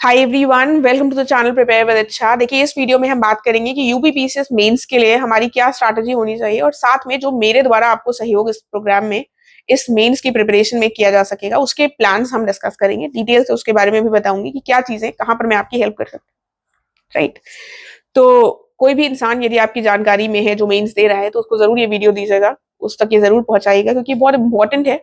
Hi everyone, welcome to the channel prepare with Ichcha. देखिए, इस video में हम बात करेंगे कि यूपीपीसीएस मेंस के लिए हमारी क्या स्ट्रैटेजी होनी चाहिए और साथ में जो मेरे द्वारा आपको सहयोग इस प्रोग्राम में इस मेंस की प्रिपरेशन में किया जा सकेगा उसके प्लान्स हम डिस्कस करेंगे। डिटेल से उसके बारे में भी बताऊंगी कि क्या चीजें कहाँ पर मैं आपकी हेल्प कर सकती हूँ। राइट, तो कोई भी इंसान यदि आपकी जानकारी में है जो मेंस दे रहा है तो उसको जरूर ये वीडियो दीजिएगा, उस तक ये जरूर पहुंचाइएगा क्योंकि बहुत इंपॉर्टेंट है।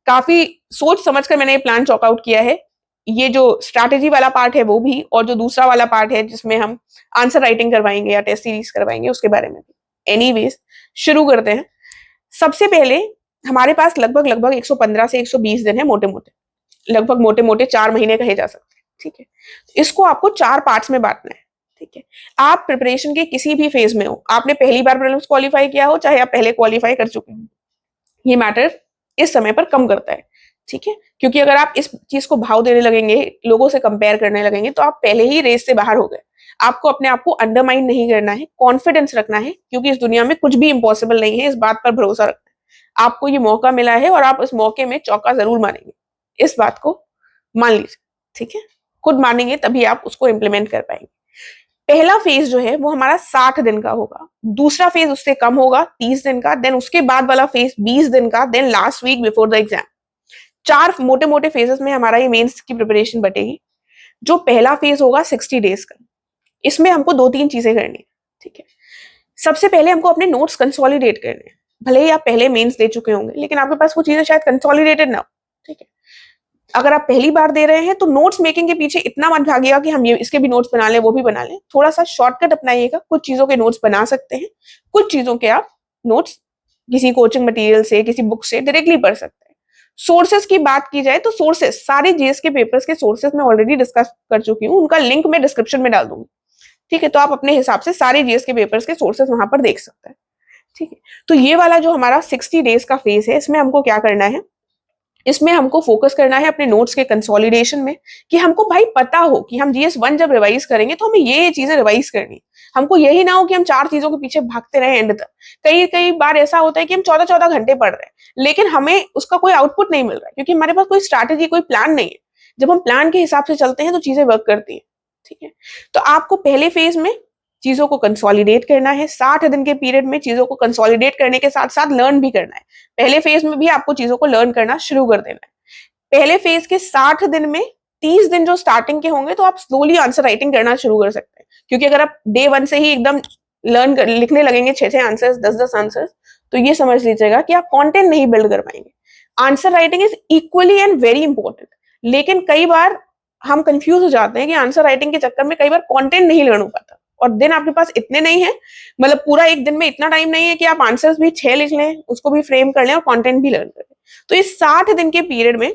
काफी सोच समझ कर मैंने ये प्लान चॉकआउट किया है। ये जो स्ट्रैटेजी वाला पार्ट है वो भी, और जो दूसरा वाला पार्ट है जिसमें हम आंसर राइटिंग करवाएंगे या टेस्ट सीरीज करवाएंगे उसके बारे में भी। एनीवेज, शुरू करते हैं। सबसे पहले हमारे पास लगभग लगभग 115 से 120 दिन है, मोटे मोटे, लगभग मोटे मोटे 4 महीने कहे जा सकते हैं। ठीक है, इसको आपको 4 पार्ट्स में बांटना है। ठीक है, आप प्रिपरेशन के किसी भी फेज में हो, आपने पहली बार प्रीलिम्स क्वालिफाई किया हो चाहे आप पहले क्वालिफाई कर चुके हो, ये मैटर इस समय पर कम करता है। ठीक है, क्योंकि अगर आप इस चीज को भाव देने लगेंगे, लोगों से कंपेयर करने लगेंगे, तो आप पहले ही रेस से बाहर हो गए। आपको अपने आप को अंडरमाइन नहीं करना है, कॉन्फिडेंस रखना है, क्योंकि इस दुनिया में कुछ भी इंपॉसिबल नहीं है। इस बात पर भरोसा रखना है। आपको ये मौका मिला है और आप इस मौके में चौका जरूर मारेंगे, इस बात को मान लीजिए। ठीक है, खुद मानेंगे तभी आप उसको इम्प्लीमेंट कर पाएंगे। पहला फेज जो है वो हमारा 60 दिन का होगा, दूसरा फेज उससे कम होगा 30 दिन का, देन उसके बाद वाला फेज 20 दिन का, then last week before the exam. 4 मोटे मोटे फेजेस में हमारा ये मेंस की प्रिपरेशन बटेगी। जो पहला फेज होगा 60 डेज का, इसमें हमको 2-3 चीजें करनी है। ठीक है, सबसे पहले हमको अपने नोट्स कंसोलिडेट करने हैं। भले ही आप पहले मेंस दे चुके होंगे लेकिन आपके पास वो चीजें शायद कंसोलिडेटेड ना हो। ठीक है, अगर आप पहली बार दे रहे हैं तो नोट्स मेकिंग के पीछे इतना मत भागिएगा कि हम ये इसके भी नोट्स बना लें वो भी बना लें। थोड़ा सा शॉर्टकट अपनाइएगा। कुछ चीजों के नोट्स बना सकते हैं, कुछ चीजों के आप नोट्स किसी कोचिंग मटेरियल से, किसी बुक से डायरेक्टली पढ़ सकते हैं। सोर्सेस की बात की जाए तो सोर्सेस, सारे जीएस के पेपर्स के सोर्सेस मैं ऑलरेडी डिस्कस कर चुकी हूँ, उनका लिंक मैं डिस्क्रिप्शन में डाल दूंगी। ठीक है, तो आप अपने हिसाब से सारे जीएस के पेपर्स के सोर्सेस वहां पर देख सकते हैं। ठीक है, तो ये वाला जो हमारा 60 डेज का फेज है, इसमें हमको क्या करना है, इसमें हमको फोकस करना है अपने नोट्स के कंसोलिडेशन में, कि हमको भाई पता हो कि हम जीएस 1 जब रिवाइज करेंगे तो हमें ये चीजें रिवाइज करनी। हमको यही ना हो कि हम 4 चीजों के पीछे भागते रहे एंड तक। कई कई बार ऐसा होता है कि हम 14-14 घंटे पढ़ रहे हैं लेकिन हमें उसका कोई आउटपुट नहीं मिल रहा है, क्योंकि हमारे पास कोई स्ट्रैटेजी, कोई प्लान नहीं है। जब हम प्लान के हिसाब से चलते हैं तो चीजें वर्क करती है। ठीक है, तो आपको पहले फेज में चीजों को कंसोलिडेट करना है। 60 दिन के पीरियड में चीजों को कंसोलिडेट करने के साथ साथ लर्न भी करना है। पहले फेज में भी आपको चीजों को लर्न करना शुरू कर देना है। पहले फेज के 60 दिन में 30 दिन जो स्टार्टिंग के होंगे तो आप स्लोली आंसर राइटिंग करना शुरू कर सकते हैं, क्योंकि अगर आप डे 1 से ही एकदम लिखने लगेंगे 6-6 आंसर्स, 10-10 आंसर्स, तो ये समझ लीजिएगा कि आप कंटेंट नहीं बिल्ड कर पाएंगे। Answer writing is equally and very important, लेकिन कई बार हम कंफ्यूज हो जाते हैं कि आंसर राइटिंग के चक्कर में कई बार कंटेंट नहीं लर्न हो पाता, और दिन आपके पास इतने नहीं है, मतलब पूरा एक दिन में इतना टाइम नहीं है कि आप आंसर्स भी 6 लिख लें, उसको भी फ्रेम कर लें और कंटेंट भी लर्न कर लें। तो इस 60 दिन के पीरियड में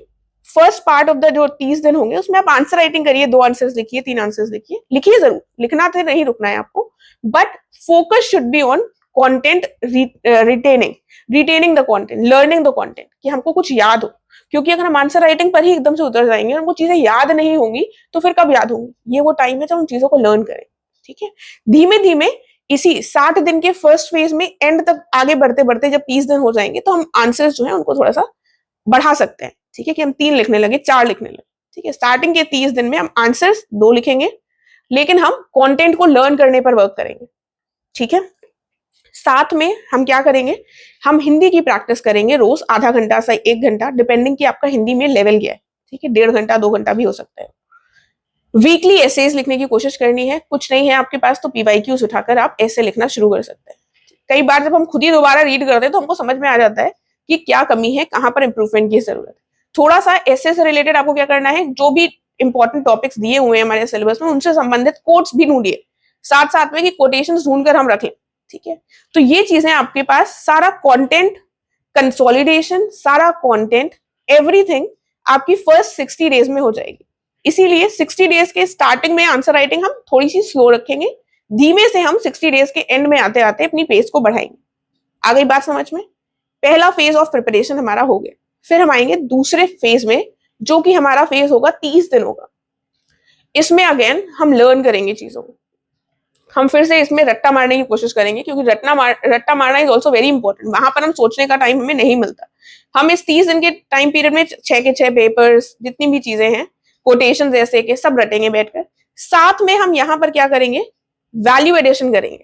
फर्स्ट पार्ट ऑफ द जो 30 दिन होंगे उसमें आप आंसर राइटिंग करिए। 2 आंसर्स लिखिए, 3 आंसर्स लिखिए, लिखिए जरूर, लिखना तो नहीं रुकना है आपको, but focus should be on content retaining the content, learning the content, कि हमको कुछ याद हो। क्योंकि अगर हम आंसर राइटिंग पर ही एकदम से उतर जाएंगे और वो चीजें याद नहीं होंगी तो फिर कब याद होंगी। ये वो टाइम है जब हम चीजों को लर्न करें। ठीक है, धीमे धीमे इसी 60 दिन के फर्स्ट फेज में एंड तक आगे बढ़ते बढ़ते जब 30 दिन हो जाएंगे तो हम आंसर्स जो है उनको थोड़ा सा बढ़ा सकते हैं। ठीक है, कि हम 3 लिखने लगे, 4 लिखने लगे। ठीक है, स्टार्टिंग के 30 दिन में हम आंसर्स 2 लिखेंगे लेकिन हम कंटेंट को लर्न करने पर वर्क करेंगे। ठीक है, साथ में हम क्या करेंगे, हम हिंदी की प्रैक्टिस करेंगे रोज आधा घंटा से 1 घंटा, डिपेंडिंग कि आपका हिंदी में लेवल क्या है। ठीक है, 1.5 घंटा 2 घंटा भी हो सकता है। वीकली एसेज लिखने की कोशिश करनी है। कुछ नहीं है आपके पास तो पीवाईक्यूज उठाकर आप ऐसे लिखना शुरू कर सकते हैं। कई बार जब हम खुद ही दोबारा रीड करते हैं तो हमको समझ में आ जाता है कि क्या कमी है, कहां पर इंप्रूवमेंट की जरूरत है। थोड़ा सा ऐसे से रिलेटेड आपको क्या करना है, जो भी इंपॉर्टेंट टॉपिक्स दिए हुए हैं हमारे सिलेबस में उनसे संबंधित कोट्स भी ढूंढिए, साथ साथ में कि कोटेशंस ढूंढकर हम रख लें। ठीक है, तो ये चीजें आपके पास सारा कंटेंट कंसोलिडेशन, सारा कंटेंट, एवरीथिंग आपकी फर्स्ट 60 डेज में हो जाएगी। इसीलिए 60 डेज के स्टार्टिंग में आंसर राइटिंग हम थोड़ी सी स्लो रखेंगे, धीमे से हम 60 डेज के एंड में आते आते अपनी पेस को बढ़ाएंगे। आ गई बात समझ में? पहला फेज ऑफ प्रिपरेशन हमारा हो गया। फिर हम आएंगे दूसरे फेज में, जो कि हमारा फेज होगा 30 दिन होगा। इसमें अगेन हम लर्न करेंगे चीजों को। हम फिर से इसमें रट्टा मारने की कोशिश करेंगे, क्योंकि रट्टा मारना इज ऑल्सो वेरी इंपॉर्टेंट। वहां पर हम सोचने का टाइम हमें नहीं मिलता। हम इस 30 दिन के टाइम पीरियड में 6 के 6 पेपर्स, जितनी भी चीजें हैं, कोटेशन ऐसे के सब रटेंगे बैठकर। साथ में हम यहाँ पर क्या करेंगे, वैल्यू एडिशन करेंगे।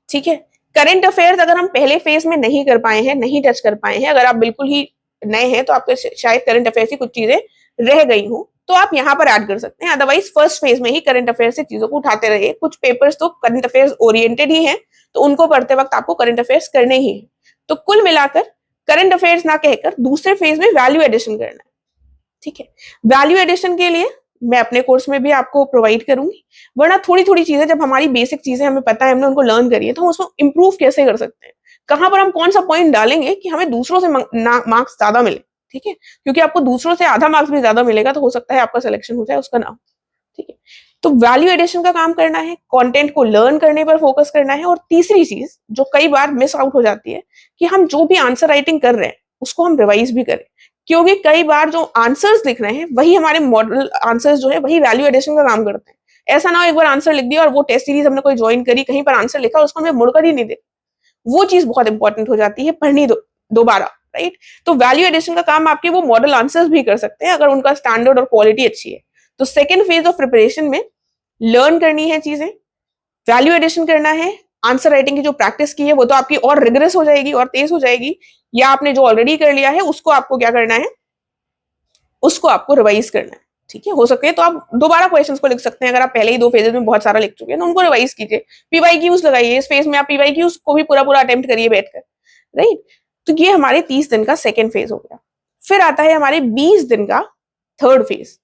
ठीक है, करंट अफेयर्स अगर हम पहले फेज में नहीं कर पाए हैं, नहीं टच कर पाए हैं, अगर आप बिल्कुल ही नए हैं तो आपके शायद करंट अफेयर्स की कुछ चीजें रह गई हो, तो आप यहाँ पर ऐड कर सकते हैं। अदरवाइज फर्स्ट फेज में ही करंट अफेयर्स से चीजों को उठाते रहिए। कुछ पेपर्स तो करंट अफेयर्स ओरिएंटेड ही हैं, तो उनको पढ़ते वक्त आपको करंट अफेयर्स करने ही है। तो कुल मिलाकर करंट अफेयर्स ना कहकर दूसरे फेज में वैल्यू एडिशन करना है। ठीक है, वैल्यू एडिशन के लिए मैं अपने कोर्स में भी आपको प्रोवाइड करूंगी, वरना थोड़ी थोड़ी चीजें जब हमारी बेसिक चीजें हमें पता है, हमने उनको लर्न करी है, तो हम उसको इंप्रूव कैसे कर सकते हैं, कहां पर हम कौन सा पॉइंट डालेंगे कि हमें दूसरों से मार्क्स ज्यादा मिले। ठीक है, क्योंकि आपको दूसरों से आधा मार्क्स भी ज्यादा मिलेगा तो हो सकता है आपका सिलेक्शन हो जाए, उसका ना हो। ठीक है, तो वैल्यू एडिशन का काम करना है, कंटेंट को लर्न करने पर फोकस करना है। और तीसरी चीज जो कई बार मिस आउट हो जाती है कि हम जो भी आंसर राइटिंग कर रहे हैं उसको हम रिवाइज भी करें, क्योंकि कई बार जो आंसर्स लिख रहे हैं वही हमारे मॉडल आंसर्स जो है वही वैल्यू एडिशन का काम करते हैं। ऐसा ना हो एक बार आंसर लिख दिया और वो टेस्ट सीरीज हमने कोई ज्वाइन करी, कहीं पर आंसर लिखा और उसको हमें मुड़कर ही नहीं दे, वो चीज बहुत इंपॉर्टेंट हो जाती है, पढ़नी दोबारा। राइट, तो वैल्यू एडिशन का काम आपके वो मॉडल आंसर्स भी कर सकते हैं अगर उनका स्टैंडर्ड और क्वालिटी अच्छी है। तो सेकेंड फेज ऑफ प्रिपरेशन में लर्न करनी है चीजें, वैल्यू एडिशन करना है, आंसर राइटिंग की जो प्रैक्टिस की है वो तो आपकी और रिग्रेस हो जाएगी और तेज हो जाएगी, या आपने जो ऑलरेडी कर लिया है उसको आपको क्या करना है, उसको आपको रिवाइज करना है। ठीक है, हो सके तो आप दोबारा क्वेश्चंस को लिख सकते हैं, अगर आप पहले ही 2 फेजेस में बहुत सारा लिख चुके हैं तो उनको रिवाइज कीजिए, पीवाईक्यूज लगाइए, इस फेज में आप पीवाईक्यूज को भी पूरा पूरा अटेम्प्ट करिए बैठकर। राइट, तो ये हमारे 30 दिन का सेकेंड फेज हो गया। फिर आता है हमारे 20 दिन का थर्ड फेज।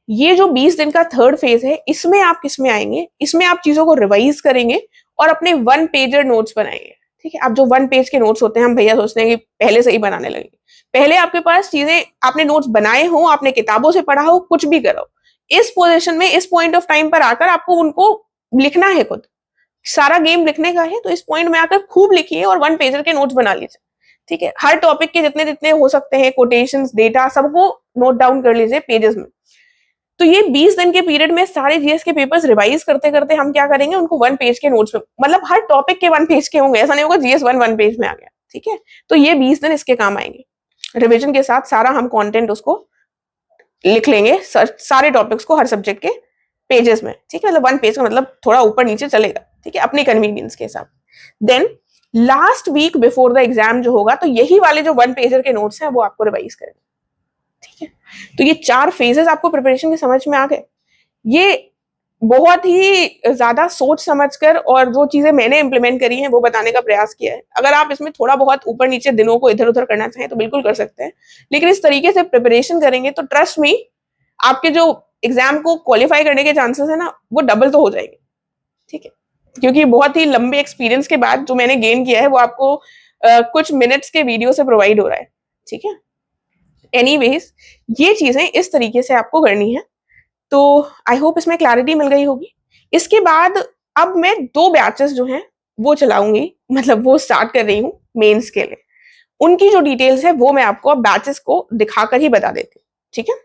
ये जो 20 दिन का थर्ड फेज है, इसमें आप किसमें आएंगे, इसमें आप चीजों को रिवाइज करेंगे और अपने 1 पेजर नोट्स बनाएंगे। ठीक है, अब जो 1 पेज के नोट्स होते हैं हम भैया सोचते हैं कि पहले से ही बनाने लगेंगे। पहले आपके पास चीजें, आपने नोट्स बनाए हो, आपने किताबों से पढ़ा हो, कुछ भी करो, इस पोजीशन में, इस पॉइंट ऑफ टाइम पर आकर आपको उनको लिखना है खुद। सारा गेम लिखने का है, तो इस पॉइंट में आकर खूब लिखिए और 1 पेजर के नोट्स बना लीजिए। ठीक है, हर टॉपिक के जितने जितने हो सकते हैं कोटेशंस, डेटा, सबको नोट डाउन कर लीजिए पेजेस में। तो ये 20 दिन के पीरियड में सारे जीएस के पेपर्स रिवाइज करते करते हम क्या करेंगे, उनको 1 पेज के नोट्स में, मतलब हर टॉपिक के 1 पेज के होंगे, ऐसा नहीं होगा जीएस 1 पेज में आ गया। ठीक है, तो ये 20 दिन इसके काम आएंगे। रिवीजन के साथ सारा हम कंटेंट उसको लिख लेंगे, सारे टॉपिक्स को हर सब्जेक्ट के पेजेस में। ठीक है, मतलब 1 पेज का मतलब थोड़ा ऊपर नीचे चलेगा। ठीक है, अपने कन्वीनियंस के हिसाब। Then last week before the exam जो होगा, तो यही वाले जो 1 पेजर के नोट्स हैं वो आपको रिवाइज करेंगे। ठीक है, तो ये 4 फेजेस आपको प्रिपरेशन के समझ में आ गए। ये बहुत ही ज्यादा सोच समझकर और जो चीजें मैंने इंप्लीमेंट करी हैं वो बताने का प्रयास किया है। अगर आप इसमें थोड़ा बहुत ऊपर नीचे दिनों को इधर उधर करना चाहें तो बिल्कुल कर सकते हैं, लेकिन इस तरीके से प्रिपरेशन करेंगे तो ट्रस्ट मी, आपके जो एग्जाम को क्वालिफाई करने के चांसेस है ना, वो डबल तो हो जाएंगे। ठीक है, क्योंकि बहुत ही लंबे एक्सपीरियंस के बाद जो मैंने गेन किया है वो आपको कुछ मिनट्स के वीडियो से प्रोवाइड हो रहा है। ठीक है, एनीवेज ये चीजें इस तरीके से आपको करनी है। तो आई होप इसमें क्लैरिटी मिल गई होगी। इसके बाद अब मैं 2 बैचेस जो हैं वो चलाऊंगी, मतलब वो स्टार्ट कर रही हूँ मेंस के लिए। उनकी जो डिटेल्स है वो मैं आपको अब बैचेस को दिखाकर ही बता देती हूँ। ठीक है,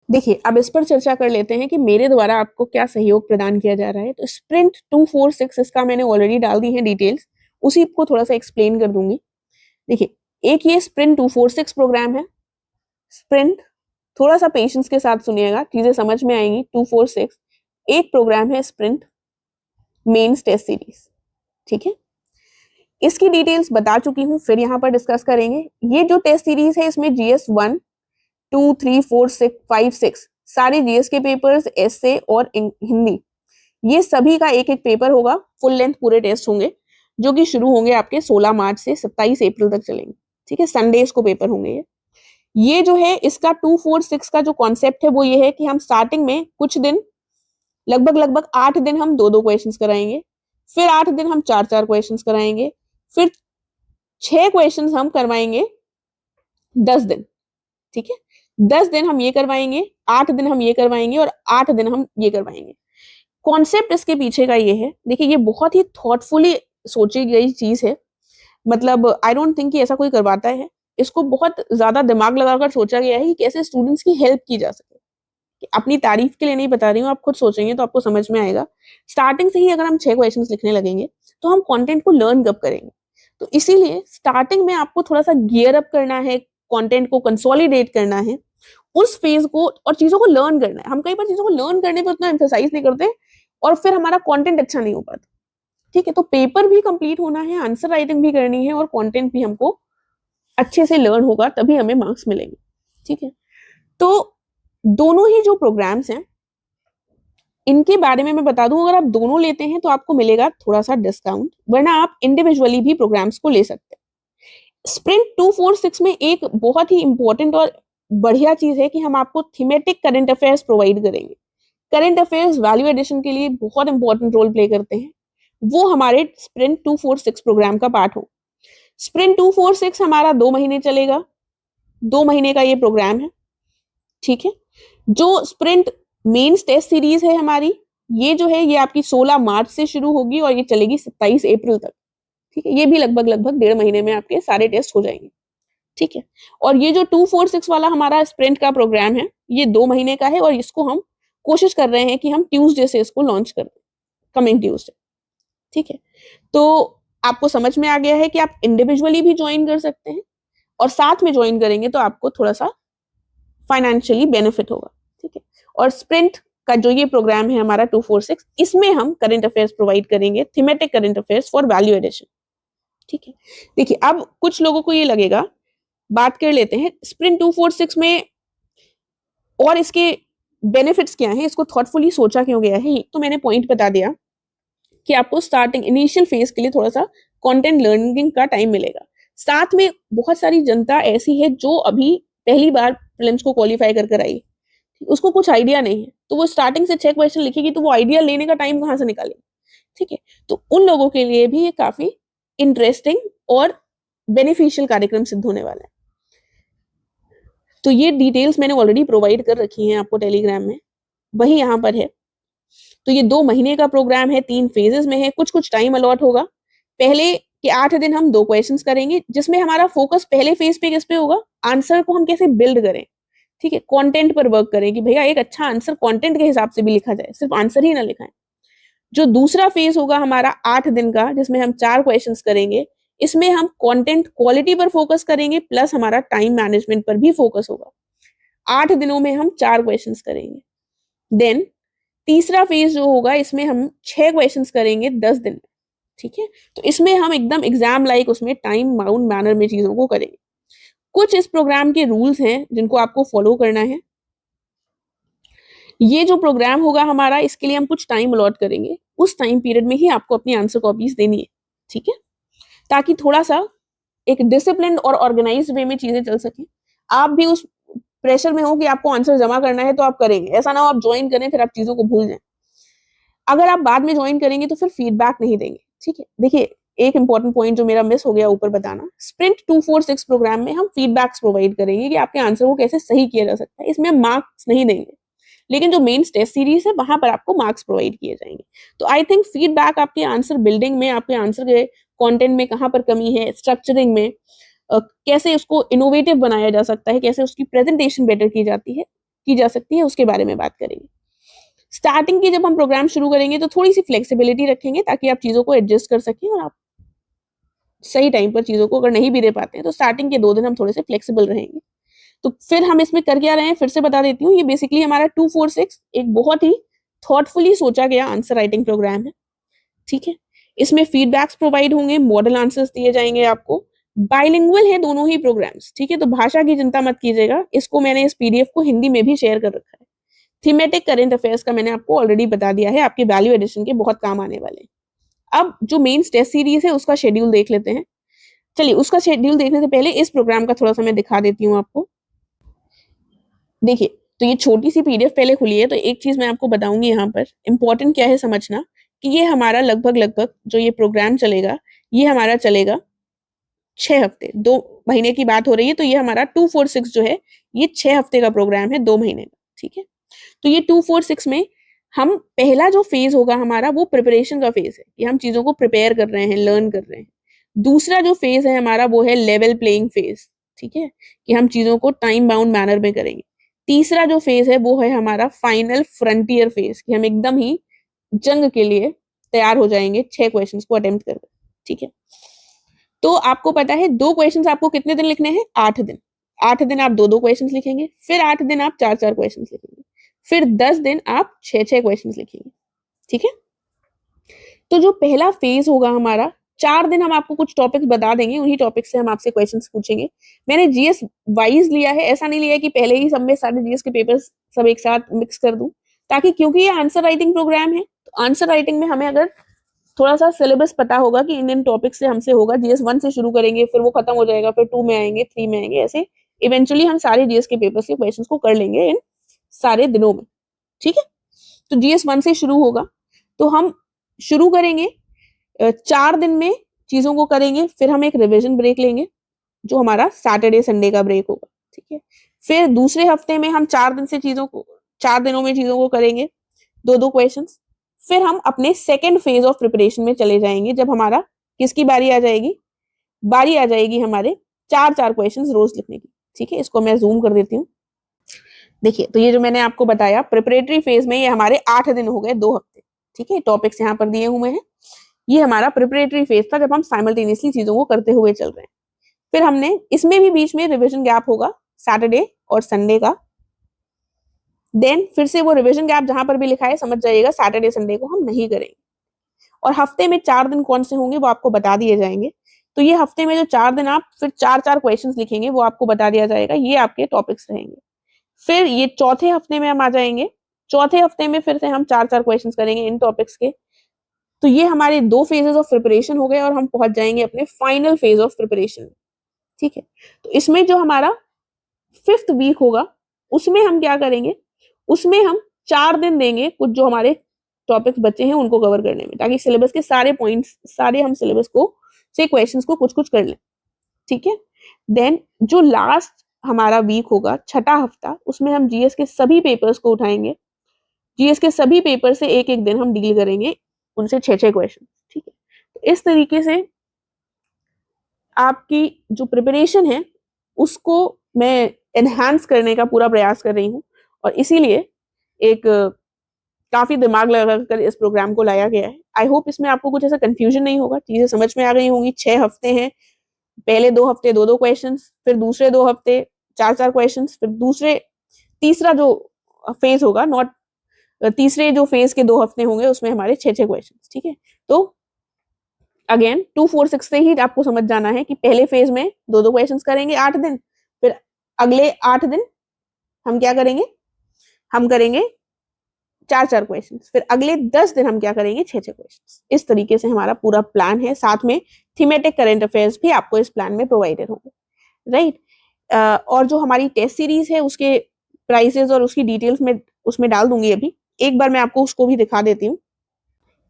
देखिए अब इस पर चर्चा कर लेते हैं कि मेरे द्वारा आपको क्या सहयोग प्रदान किया जा रहा है। तो स्प्रिंट 246 इसका मैंने ऑलरेडी डाल दी है डिटेल्स, उसी को थोड़ा सा एक्सप्लेन कर दूंगी। देखिए, एक ये स्प्रिंट 246 प्रोग्राम है। स्प्रिंट, थोड़ा सा पेशेंस के साथ सुनिएगा, चीजें समझ में आएंगी। 246 एक प्रोग्राम है स्प्रिंट मेंस टेस्ट सीरीज। ठीक है, इसकी डिटेल्स बता चुकी हूं, फिर यहां पर डिस्कस करेंगे। ये जो टेस्ट सीरीज है इसमें जीएस 1, 2, 3, 4, 6, 5, 6 सारे जीएस के पेपर्स, एसए और हिंदी, ये सभी का एक एक पेपर होगा। फुल लेंथ पूरे टेस्ट होंगे जो कि शुरू होंगे आपके 16 मार्च से 27 अप्रैल तक चलेंगे। ठीक है, संडेज को पेपर होंगे। ये जो है इसका 246 का जो कॉन्सेप्ट है वो ये है कि हम स्टार्टिंग में कुछ दिन, लगभग 8 दिन हम 2-2 क्वेश्चंस कराएंगे, फिर 8 दिन हम 4-4 क्वेश्चंस कराएंगे, फिर 6 क्वेश्चंस हम करवाएंगे 10 दिन। ठीक है, 10 दिन हम ये करवाएंगे, 8 दिन हम ये करवाएंगे और 8 दिन हम ये करवाएंगे। कॉन्सेप्ट इसके पीछे का ये है, देखिए ये बहुत ही थॉटफुली सोची गई चीज है। मतलब आई डोंट थिंक कि ऐसा कोई करवाता है। इसको बहुत ज्यादा दिमाग लगाकर सोचा गया है कि कैसे स्टूडेंट्स की हेल्प की जा सके। कि अपनी तारीफ के लिए नहीं बता रही हूँ, आप खुद सोचेंगे तो आपको समझ में आएगा। स्टार्टिंग से ही अगर हम 6 क्वेश्चंस लिखने लगेंगे तो हम कंटेंट को लर्न कब करेंगे। तो इसीलिए स्टार्टिंग में आपको थोड़ा सा गियर अप करना है, कंटेंट को कंसोलिडेट करना है, उस फेज को और चीजों को लर्न करना है। हम कई बार चीजों को लर्न करने पे उतना एम्फेसाइज नहीं करते और फिर हमारा कंटेंट अच्छा नहीं हो पाता। ठीक है, तो पेपर भी कंप्लीट होना है, आंसर राइटिंग भी करनी है और कंटेंट भी हमको अच्छे से लर्न होगा, तभी हमें मार्क्स मिलेंगे। ठीक है, तो दोनों ही जो प्रोग्राम्स हैं इनके बारे में मैं बता दूं, अगर आप दोनों लेते हैं तो आपको मिलेगा थोड़ा सा डिस्काउंट, वरना आप इंडिविजुअली भी प्रोग्राम्स को ले सकते हैं। स्प्रिंट 246 में एक बहुत ही इंपॉर्टेंट और बढ़िया चीज है कि हम आपको थीमेटिक करंट अफेयर्स प्रोवाइड करेंगे। करंट अफेयर्स वैल्यू एडिशन के लिए बहुत इंपॉर्टेंट रोल प्ले करते हैं, वो हमारे स्प्रिंट 246 प्रोग्राम का पार्ट हो। स्प्रिंट 246 हमारा 2 महीने चलेगा, 2 महीने का ये प्रोग्राम है। ठीक है, जो स्प्रिंट मेंस टेस्ट सीरीज है हमारी, ये जो है ये आपकी 16 मार्च से शुरू होगी और ये चलेगी 27 अप्रैल तक। ठीक है, ये भी लगभग 1.5 महीने में आपके सारे टेस्ट हो जाएंगे। ठीक है, और ये जो 246 वाला हमारा स्प्रिंट का प्रोग्राम है ये 2 महीने का है और इसको हम कोशिश कर रहे हैं कि हम ट्यूसडे से इसको लॉन्च कर दें, कमिंग ट्यूसडे। ठीक है, तो आपको समझ में आ गया है कि आप इंडिविजुअली भी ज्वाइन कर सकते हैं और साथ में ज्वाइन करेंगे तो आपको थोड़ा सा फाइनेंशियली बेनिफिट होगा। ठीक है, और स्प्रिंट का जो ये प्रोग्राम है हमारा 246, इसमें हम करंट अफेयर्स प्रोवाइड करेंगे, thematic current affairs for value addition. ठीक है, देखिए अब कुछ लोगों को ये लगेगा, बात कर लेते हैं स्प्रिंट 246 में और इसके बेनिफिट्स क्या हैं, इसको थॉटफुली सोचा क्यों गया है। तो मैंने पॉइंट बता दिया कि आपको स्टार्टिंग इनिशियल फेज के लिए थोड़ा सा कंटेंट लर्निंग का टाइम मिलेगा। साथ में बहुत सारी जनता ऐसी है जो अभी पहली बार प्रीलिम्स को क्वालिफाई कर आई, उसको कुछ आइडिया नहीं है, तो वो स्टार्टिंग से 6 क्वेश्चन लिखेगी तो वो आइडिया लेने का टाइम कहाँ से निकालेगी। ठीक है, तो उन लोगों के लिए भी ये काफी इंटरेस्टिंग और बेनिफिशियल कार्यक्रम सिद्ध होने वाला है। तो ये डिटेल्स मैंने ऑलरेडी प्रोवाइड कर रखी हैं आपको टेलीग्राम में, वही यहाँ पर है। तो ये 2 महीने का प्रोग्राम है, 3 फेजेस में है, कुछ कुछ टाइम अलॉट होगा। पहले के 8 दिन हम 2 क्वेश्चंस करेंगे, जिसमें हमारा फोकस पहले फेज पे किस पे होगा, आंसर को हम कैसे बिल्ड करें। ठीक है, कंटेंट पर वर्क करें कि भैया एक अच्छा आंसर कंटेंट के हिसाब से भी लिखा जाए, सिर्फ आंसर ही ना लिखाएं। जो दूसरा फेज होगा हमारा 8 दिन का, जिसमें हम 4 क्वेश्चंस करेंगे, इसमें हम कंटेंट क्वालिटी पर फोकस करेंगे, प्लस हमारा टाइम मैनेजमेंट पर भी फोकस होगा। 8 दिनों में हम 4 क्वेश्चंस करेंगे। देन तीसरा फेज जो होगा, इसमें हम 6 क्वेश्चंस करेंगे 10 दिन में। ठीक है, तो इसमें हम एकदम एग्जाम लाइक उसमें टाइम बाउंड मैनर में चीजों को करेंगे। कुछ इस प्रोग्राम के रूल्स हैं जिनको आपको फॉलो करना है। ये जो प्रोग्राम होगा हमारा, इसके लिए हम कुछ टाइम अलॉट करेंगे, उस टाइम पीरियड में ही आपको अपनी आंसर कॉपीज देनी है। ठीक है, ताकि थोड़ा सा एक डिसिप्लिन और ऑर्गेनाइज्ड वे में चीजें चल सके। आप भी उस प्रेशर में हो कि आपको आंसर जमा करना है तो आप करेंगे, ऐसा ना हो आप ज्वाइन करें फिर आप चीजों को भूल जाएं। अगर आप बाद में ज्वाइन करेंगे तो फिर फीडबैक नहीं देंगे। ठीक है, देखिए एक इंपॉर्टेंट पॉइंट जो मेरा मिस हो गया ऊपर बताना, स्प्रिंट 246 प्रोग्राम में हम फीडबैक्स प्रोवाइड करेंगे कि आपके आंसर को कैसे सही किया जा सकता है। इसमें हम मार्क्स नहीं देंगे, लेकिन जो मेन टेस्ट सीरीज है वहां पर आपको मार्क्स प्रोवाइड किए जाएंगे। तो आई थिंक फीडबैक आपके आंसर बिल्डिंग में, आपके आंसर के कंटेंट में कहां पर कमी है, स्ट्रक्चरिंग में कैसे उसको इनोवेटिव बनाया जा सकता है, कैसे उसकी प्रेजेंटेशन बेटर की जा सकती है, उसके बारे में बात करेंगे। स्टार्टिंग की जब हम प्रोग्राम शुरू करेंगे तो थोड़ी सी फ्लेक्सिबिलिटी रखेंगे ताकि आप चीजों को एडजस्ट कर सकें और आप सही टाइम पर चीजों को अगर नहीं भी दे पाते हैं तो स्टार्टिंग के 2 दिन हम थोड़े से फ्लेक्सिबल रहेंगे। तो फिर हम इसमें कर क्या रहे हैं, फिर से बता देती हूँ। ये बेसिकली हमारा 246 एक बहुत ही थॉटफुली सोचा गया आंसर राइटिंग प्रोग्राम है। ठीक है, इसमें फीडबैक्स प्रोवाइड होंगे, मॉडल आंसर्स दिए जाएंगे आपको। बाइलिंगुअल है दोनों ही प्रोग्राम्स। ठीक है, तो भाषा की चिंता मत कीजिएगा, इसको मैंने इस पीडीएफ को हिंदी में भी शेयर कर रखा है। थीमेटिक करंट अफेयर्स का मैंने आपको ऑलरेडी बता दिया है, आपके वैल्यू एडिशन के बहुत काम आने वाले हैं। अब जो मेन टेस्ट सीरीज है उसका शेड्यूल देख लेते हैं। चलिए, उसका शेड्यूल देखने से पहले इस प्रोग्राम का थोड़ा सा मैं दिखा देती हूँ आपको। देखिए, तो ये छोटी सी पीडीएफ पहले खुली है, तो एक चीज मैं आपको बताऊंगी यहाँ पर, इंपॉर्टेंट क्या है समझना, कि ये हमारा लगभग जो ये प्रोग्राम चलेगा, ये हमारा चलेगा 6 हफ्ते। 2 महीने की बात हो रही है, तो ये हमारा 246 जो है ये 6 हफ्ते का प्रोग्राम है, 2 महीने का। ठीक है, तो ये 246 में हम पहला जो फेज होगा हमारा वो प्रिपरेशन का फेज है, कि हम चीजों को प्रिपेयर कर रहे हैं, लर्न कर रहे हैं। दूसरा जो फेज है हमारा वो है लेवल प्लेइंग फेज। ठीक है, कि हम चीजों को टाइम बाउंड मैनर में करेंगे। तीसरा जो फेज है वो है हमारा फाइनल फ्रंटियर फेज, कि हम एकदम ही जंग के लिए तैयार हो जाएंगे 6 क्वेश्चंस को अटेम्प्ट करके। ठीक है, तो आपको पता है 2 क्वेश्चंस आपको कितने दिन लिखने हैं, 8 दिन। 8 दिन आप 2-2 क्वेश्चंस लिखेंगे, फिर 8 दिन आप 4-4 क्वेश्चंस लिखेंगे, फिर 10 दिन आप 6-6 क्वेश्चंस लिखेंगे। ठीक है? तो जो पहला फेज होगा हमारा, 4 दिन हम आपको कुछ टॉपिक्स बता देंगे, उन्हीं टॉपिक से हम आपसे क्वेश्चंस पूछेंगे। मैंने जीएस वाइज लिया है, ऐसा नहीं लिया है कि पहले ही सब में सारे जीएस के पेपर्स सब एक साथ मिक्स कर दूं, ताकि क्योंकि ये आंसर राइटिंग प्रोग्राम है, तो आंसर राइटिंग में हमें अगर थोड़ा सा सिलेबस पता होगा कि इन टॉपिक से हमसे होगा, जीएस 1 से शुरू करेंगे, फिर वो खत्म हो जाएगा, फिर 2 में आएंगे, 3 में आएंगे, ऐसे इवेंचुअली हम सारे जीएस के पेपर के क्वेश्चंस को कर लेंगे इन सारे दिनों में। ठीक है? तो जीएस 1 से शुरू होगा, तो हम शुरू करेंगे 4 दिन में चीजों को करेंगे, फिर हम एक रिवीजन ब्रेक लेंगे जो हमारा सैटरडे संडे का ब्रेक होगा। ठीक है? फिर दूसरे हफ्ते में हम 4 दिन से चीजों को 4 दिनों में चीजों को करेंगे, 2-2 क्वेश्चंस। फिर हम अपने सेकंड फेज ऑफ प्रिपरेशन में चले जाएंगे, जब हमारा किसकी बारी आ जाएगी? बारी आ जाएगी हमारे 4-4 क्वेश्चंस रोज लिखने की। ठीक है? इसको मैं जूम कर देती हूँ। देखिए, तो ये जो मैंने आपको बताया प्रिपरेटरी फेज में, ये हमारे 8 दिन हो गए, 2 हफ्ते। ठीक है? टॉपिक्स यहाँ पर दिए हुए हैं। ये हमारा प्रिपरेटरी फेज था, जब हम साइमल्टेनियसली चीजों को करते हुए चल रहे हैं। फिर हमने इसमें भी बीच में रिवीजन गैप होगा सैटरडे और संडे का। देन फिर से वो रिवीजन गैप जहां पर भी लिखा है, समझ जाइएगा सैटरडे संडे को हम नहीं करेंगे। और हफ्ते में 4 दिन कौन से होंगे वो आपको बता दिए जाएंगे। तो ये हफ्ते में जो 4 दिन आप फिर 4-4 क्वेश्चंस लिखेंगे, वो आपको बता दिया जाएगा। ये आपके टॉपिक्स रहेंगे। फिर ये चौथे हफ्ते में हम आ जाएंगे। चौथे हफ्ते में फिर से हम 4-4 क्वेश्चंस करेंगे इन टॉपिक्स के। तो ये हमारे 2 फेजेस ऑफ प्रिपरेशन हो गए, और हम पहुंच जाएंगे अपने फाइनल फेज ऑफ प्रिपरेशन। ठीक है? तो इसमें जो हमारा 5th वीक होगा, उसमें हम क्या करेंगे? उसमें हम 4 दिन देंगे कुछ जो हमारे टॉपिक्स बचे हैं उनको कवर करने में, ताकि सिलेबस के सारे पॉइंट्स, सारे हम सिलेबस को से क्वेश्चंस को कुछ-कुछ कर लें। ठीक है? देन जो लास्ट हमारा वीक होगा, छठा हफ्ता, उसमें हम जीएस के सभी पेपर्स को उठाएंगे। जीएस के सभी पेपर से एक-एक दिन हम डील करेंगे, उनसे 6-6 क्वेश्चन। ठीक है? तो इस तरीके से आपकी जो प्रिपरेशन है, उसको मैं एनहांस करने का पूरा प्रयास कर रही हूँ, और इसीलिए एक काफी दिमाग लगाकर इस प्रोग्राम को लाया गया है। आई होप इसमें आपको कुछ ऐसा कंफ्यूजन नहीं होगा, चीजें समझ में आ गई होंगी। 6 हफ्ते हैं, पहले 2 हफ्ते 2-2 क्वेश्चंस, फिर दूसरे 2 हफ्ते 4-4 क्वेश्चंस, फिर तीसरा जो फेज होगा, नॉट तीसरे जो फेज के 2 हफ्ते होंगे, उसमें हमारे 6-6 क्वेश्चंस। ठीक है? तो अगेन 2-4-6 से ही आपको समझ जाना है कि पहले फेज में 2-2 क्वेश्चंस करेंगे 8 दिन, फिर अगले 8 दिन हम क्या करेंगे? हम करेंगे 4-4 क्वेश्चंस, फिर अगले 10 दिन हम क्या करेंगे? 6-6 क्वेश्चंस। इस तरीके से हमारा पूरा प्लान है। साथ में थीमेटिक करंट अफेयर्स भी आपको इस प्लान में प्रोवाइडेड होंगे। राइट? और जो हमारी टेस्ट सीरीज है, उसके प्राइसेस और उसकी डिटेल्स में उसमें डाल दूंगी अभी। एक बार मैं आपको उसको भी दिखा देती हूँ।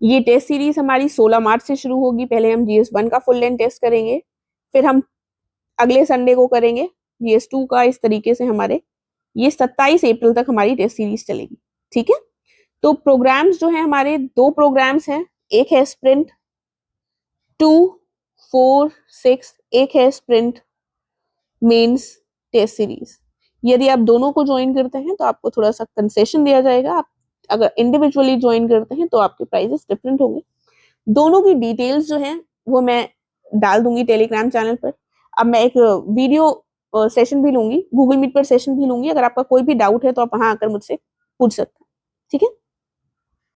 ये टेस्ट सीरीज हमारी 16 मार्च से शुरू होगी। पहले हम जीएस 1 का फुल लेंथ टेस्ट करेंगे, फिर हम अगले संडे को करेंगे जीएस 2 का। इस तरीके से हमारे ये 27 अप्रैल तक हमारी टेस्ट सीरीज चलेगी। ठीक है? तो प्रोग्राम्स जो है हमारे, 2 प्रोग्राम्स हैं। एक है स्प्रिंट 2, 4, 6, एक है स्प्रिंट मेंस टेस्ट सीरीज। यदि आप दोनों को ज्वाइन करते हैं तो आपको थोड़ा सा कंसेशन दिया जाएगा। आप अगर इंडिविजुअली ज्वाइन करते हैं तो आपके प्राइसेस डिफरेंट होंगे। दोनों की डिटेल्स जो हैं वो मैं डाल दूंगी टेलीग्राम चैनल पर। अब मैं एक वीडियो सेशन भी लूंगी, गूगल मीट पर सेशन भी लूंगी। अगर आपका कोई भी डाउट है तो आप वहां आकर मुझसे पूछ सकते हैं। ठीक है?